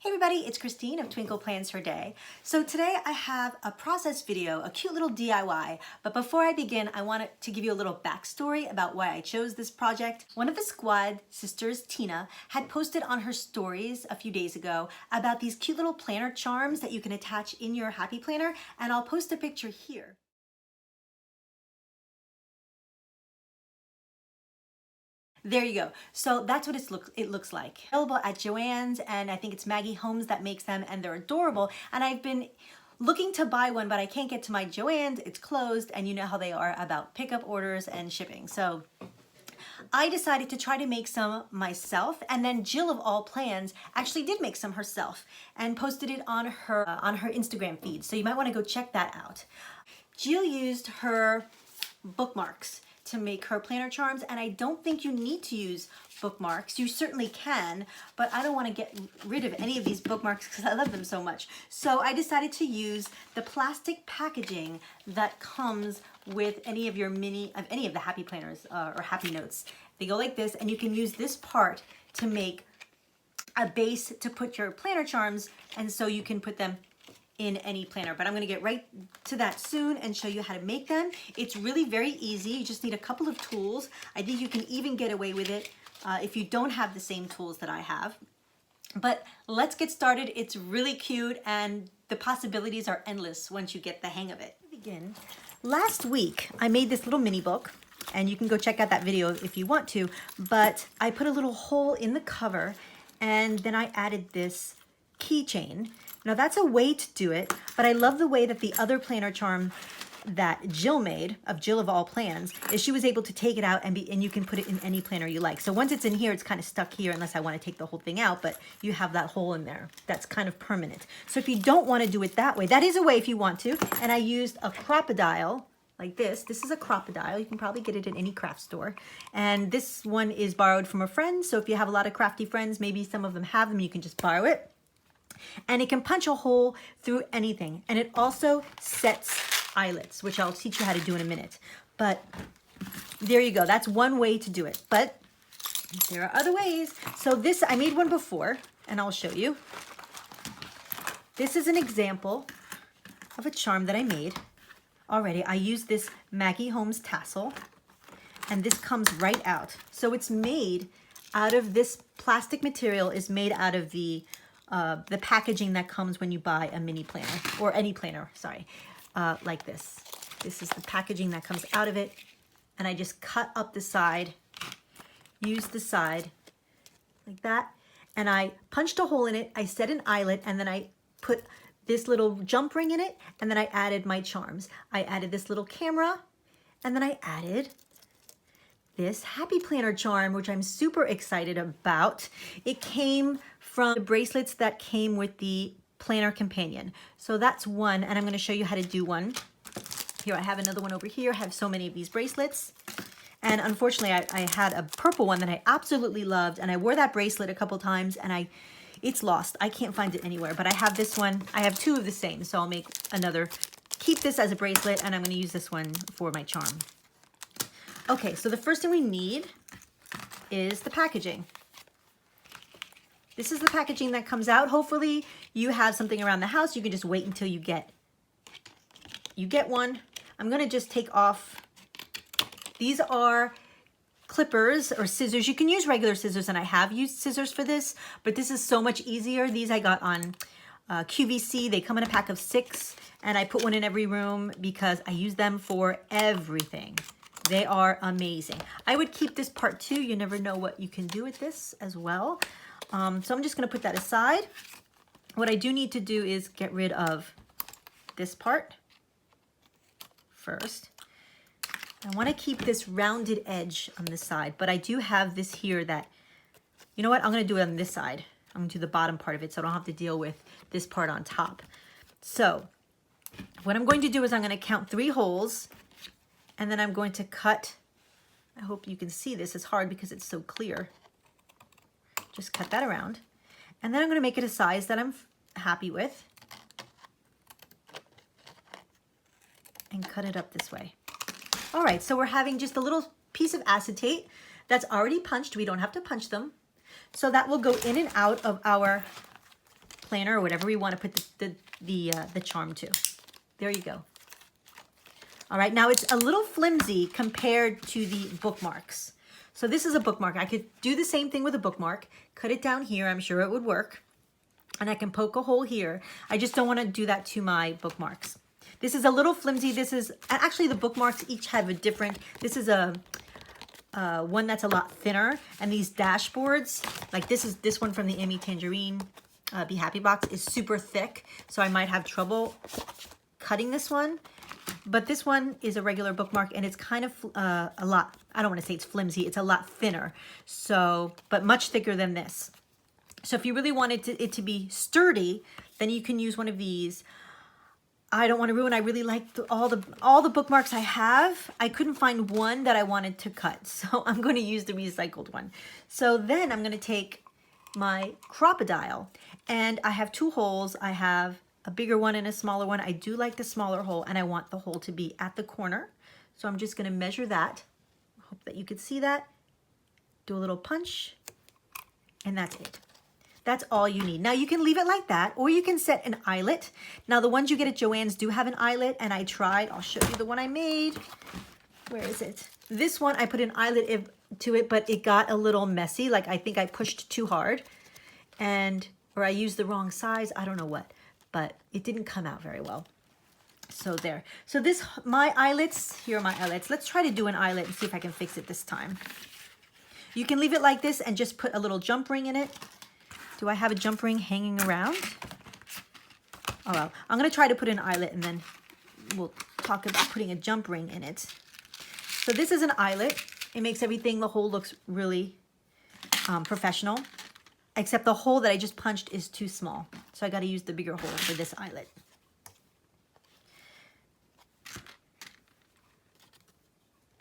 Hey everybody, it's Christine of Twinkle Plans Her Day. So today I have a process video, a cute little DIY, but before I begin, I wanted to give you a little backstory about why I chose this project. One of the squad sisters, Tina, had posted on her stories a few days ago about these cute little planner charms that you can attach in your happy planner, and I'll post a picture here. There you go. So that's what it looks like. Available at Joann's, and I think it's Maggie Holmes that makes them, and they're adorable. And I've been looking to buy one, but I can't get to my Joann's. It's closed, and you know how they are about pickup orders and shipping. So I decided to try to make some myself, and then Jill of All Plans actually did make some herself and posted it on her Instagram feed. So you might want to go check that out. Jill used her bookmarks to make her planner charms, and I don't think you need to use bookmarks. You certainly can, but I don't want to get rid of any of these bookmarks because I love them so much. So I decided to use the plastic packaging that comes with any of the happy planners or happy notes. They go like this, and you can use this part to make a base to put your planner charms, and so you can put them in any planner, but I'm going to get right to that soon and show you how to make them. It's really very easy. You just need a couple of tools. I think you can even get away with it if you don't have the same tools that I have. But let's get started. It's really cute, and the possibilities are endless once you get the hang of it. Begin. Last week, I made this little mini book, and you can go check out that video if you want to, but I put a little hole in the cover, and then I added this keychain. Now that's a way to do it, but I love the way that the other planner charm that Jill made, of Jill of All Plans, is she was able to take it out and you can put it in any planner you like. So once it's in here, it's kind of stuck here unless I want to take the whole thing out, but you have that hole in there. That's kind of permanent. So if you don't want to do it that way, that is a way if you want to. And I used a crocodile like this. This is a crocodile. You can probably get it in any craft store. And this one is borrowed from a friend. So if you have a lot of crafty friends, maybe some of them have them, you can just borrow it. And it can punch a hole through anything. And it also sets eyelets, which I'll teach you how to do in a minute. But there you go. That's one way to do it. But there are other ways. So this, I made one before, and I'll show you. This is an example of a charm that I made already. I used this Maggie Holmes tassel, and this comes right out. So it's made out of this plastic material, is made out of the packaging that comes when you buy a mini planner, or any planner, sorry, like this. This is the packaging that comes out of it, and I just cut up the side, use the side like that, and I punched a hole in it, I set an eyelet, and then I put this little jump ring in it, and then I added my charms. I added this little camera, and then I added this happy planner charm, which I'm super excited about. It came from the bracelets that came with the planner companion. So that's one, and I'm going to show you how to do one. Here, I have another one over here. I have so many of these bracelets. And unfortunately, I had a purple one that I absolutely loved, and I wore that bracelet a couple times, and it's lost. I can't find it anywhere, but I have this one. I have two of the same, so I'll make another. Keep this as a bracelet, and I'm going to use this one for my charm. Okay, so the first thing we need is the packaging. This is the packaging that comes out. Hopefully you have something around the house. You can just wait until you get one. I'm gonna just take off. These are clippers or scissors. You can use regular scissors, and I have used scissors for this, but this is so much easier. These I got on QVC. They come in a pack of 6, and I put one in every room because I use them for everything. They are amazing. I would keep this part too. You never know what you can do with this as well. So I'm just going to put that aside. What I do need to do is get rid of this part first. I want to keep this rounded edge on the side, but I do have this here that, you know what, I'm going to do it on this side. I'm going to do the bottom part of it so I don't have to deal with this part on top. So what I'm going to do is I'm going to count 3 holes, and then I'm going to cut. I hope you can see this. It's hard because it's so clear. Just cut that around. And then I'm going to make it a size that I'm happy with. And cut it up this way. All right, so we're having just a little piece of acetate that's already punched. We don't have to punch them. So that will go in and out of our planner or whatever we want to put the charm to. There you go. All right, now it's a little flimsy compared to the bookmarks. So this is a bookmark. I could do the same thing with a bookmark, cut it down here. I'm sure it would work. And I can poke a hole here. I just don't want to do that to my bookmarks. This is a little flimsy. This is, actually the bookmarks each have a different, this is a one that's a lot thinner. And these dashboards, like this one from the Emmy Tangerine Be Happy box is super thick. So I might have trouble cutting this one. But this one is a regular bookmark and it's kind of a lot, I don't want to say it's flimsy, it's a lot thinner. So, but much thicker than this. So if you really wanted it to be sturdy, then you can use one of these. I don't want to ruin, I really like all the bookmarks I have. I couldn't find one that I wanted to cut. So I'm going to use the recycled one. So then I'm going to take my crocodile and I have two holes. I have a bigger one and a smaller one. I do like the smaller hole and I want the hole to be at the corner. So I'm just going to measure that. Hope that you could see that. Do a little punch and that's it. That's all you need. Now you can leave it like that or you can set an eyelet. Now the ones you get at Joann's do have an eyelet and I tried. I'll show you the one I made. Where is it? This one I put an eyelet to it, but it got a little messy. Like I think I pushed too hard or I used the wrong size. I don't know what. But it didn't come out very well. So there. So my eyelets, here are my eyelets. Let's try to do an eyelet and see if I can fix it this time. You can leave it like this and just put a little jump ring in it. Do I have a jump ring hanging around? Oh well, I'm going to try to put an eyelet and then we'll talk about putting a jump ring in it. So this is an eyelet. It makes everything, the hole looks really professional. Except the hole that I just punched is too small. So I got to use the bigger hole for this eyelet.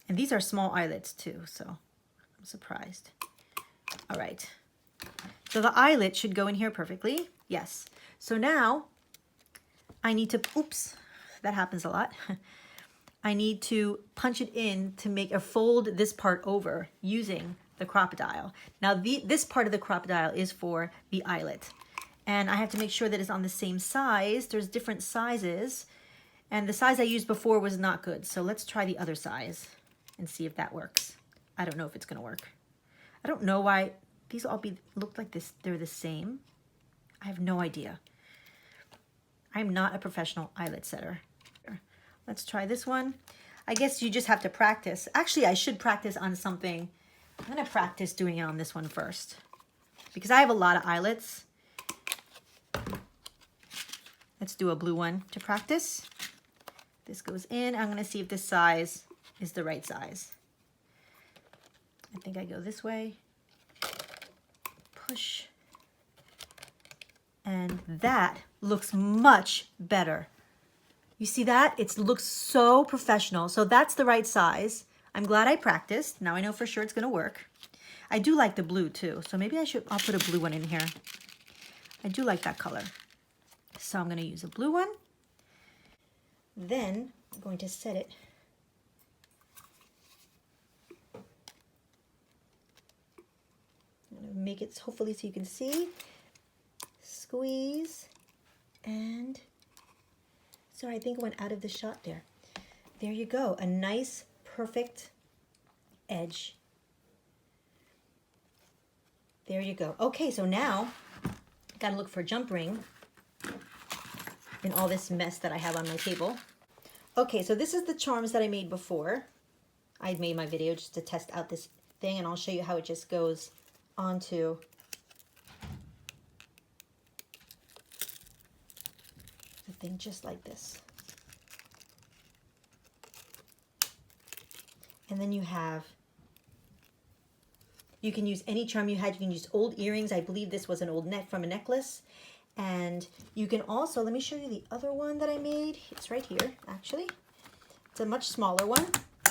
And these are small eyelets too, so I'm surprised. All right. So the eyelet should go in here perfectly. Yes. So now I need to, oops, that happens a lot. I need to punch it in to make or fold this part over using the crocodile. Now this part of the crocodile is for the eyelet. And I have to make sure that it's on the same size. There's different sizes. And the size I used before was not good. So let's try the other size and see if that works. I don't know if it's gonna work. I don't know why these all look like this. They're the same. I have no idea. I'm not a professional eyelet setter. Let's try this one. I guess you just have to practice. Actually, I should practice on something. I'm going to practice doing it on this one first because I have a lot of eyelets. Let's do a blue one to practice. This goes in. I'm going to see if this size is the right size. I think I go this way. Push. And that looks much better. You see that? It looks so professional. So that's the right size. I'm glad I practiced. Now I know for sure it's going to work. I do like the blue too. So maybe I'll put a blue one in here. I do like that color. So I'm going to use a blue one. Then I'm going to set it. I'm going to make it hopefully so you can see. Squeeze. And sorry, I think it went out of the shot there. There you go. A nice perfect edge. There you go. Okay, so now I gotta look for a jump ring in all this mess that I have on my table. Okay, so this is the charms that I made before. I made my video just to test out this thing, and I'll show you how it just goes onto the thing just like this. And then you can use any charm you had. You can use old earrings. I believe this was an old neck from a necklace. And you can also, let me show you the other one that I made. It's right here, actually. It's a much smaller one.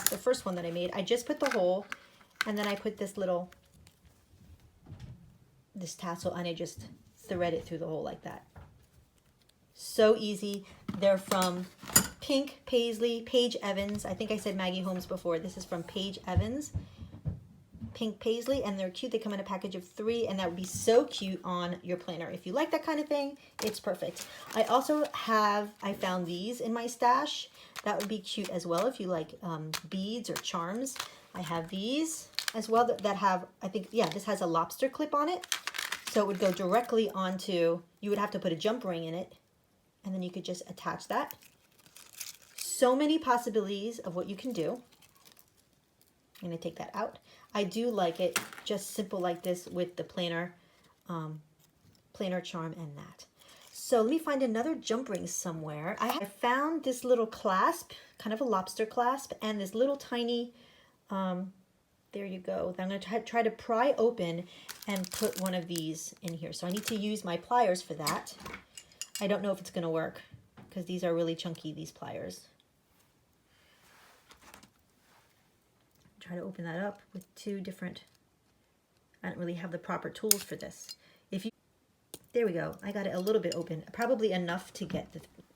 The first one that I made. I just put the hole, and then I put this tassel, and I just thread it through the hole like that. So easy. They're from Pink Paisley, Paige Evans. I think I said Maggie Holmes before. This is from Paige Evans. pink paisley, and they're cute. They come in a package of 3, and that would be so cute on your planner. If you like that kind of thing, it's perfect. I also I found these in my stash. That would be cute as well if you like beads or charms. I have these as well that have, I think, yeah, this has a lobster clip on it. So it would go directly onto, you would have to put a jump ring in it, and then you could just attach that. So many possibilities of what you can do. I'm going to take that out. I do like it just simple like this with the planner charm and that. So let me find another jump ring somewhere. I found this little clasp, kind of a lobster clasp, and this little tiny, there you go. I'm going to try to pry open and put one of these in here. So I need to use my pliers for that. I don't know if it's going to work because these are really chunky, these pliers. Try to open that up with 2 different, I don't really have the proper tools for this. There we go. I got it a little bit open, probably enough to get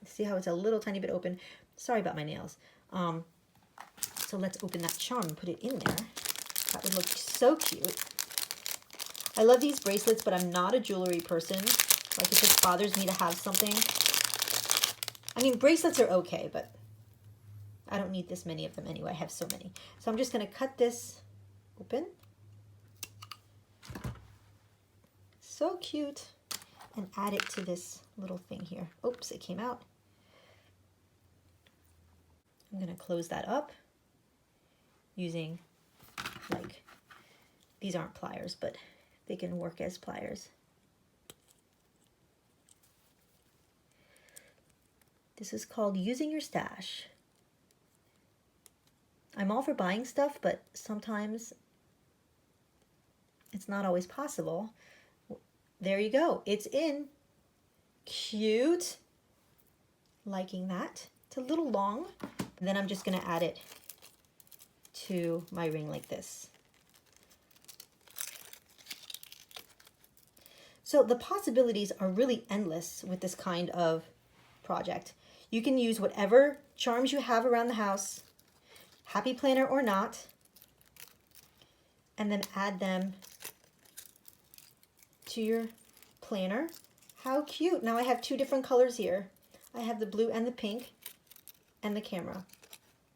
see how it's a little tiny bit open. Sorry about my nails. So let's open that charm and put it in there. That would look so cute. I love these bracelets, but I'm not a jewelry person. Like, it just bothers me to have something. I mean, bracelets are okay, but I don't need this many of them anyway. I have so many. So I'm just going to cut this open. So cute. And add it to this little thing here. Oops, it came out. I'm going to close that up using, like, these aren't pliers, but they can work as pliers. This is called using your stash. I'm all for buying stuff, but sometimes it's not always possible. There you go. It's in. Cute. Liking that. It's a little long. And then I'm just going to add it to my ring like this. So the possibilities are really endless with this kind of project. You can use whatever charms you have around the house, happy planner or not, and then add them to your planner. How cute. Now I have 2 different colors here. I have the blue and the pink and the camera.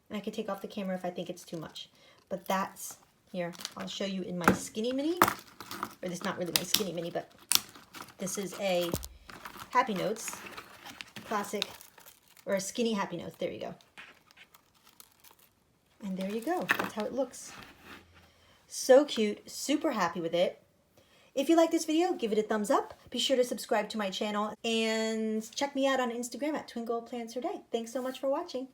And I could take off the camera if I think it's too much. But that's, here, I'll show you in my skinny mini. Or this is not really my skinny mini, but this is a Happy Notes classic, or a skinny Happy Notes. There you go. And there you go. That's how it looks. So cute. Super happy with it. If you like this video, give it a thumbs up. Be sure to subscribe to my channel and check me out on Instagram at Twinkle Plans Her Day. Thanks so much for watching.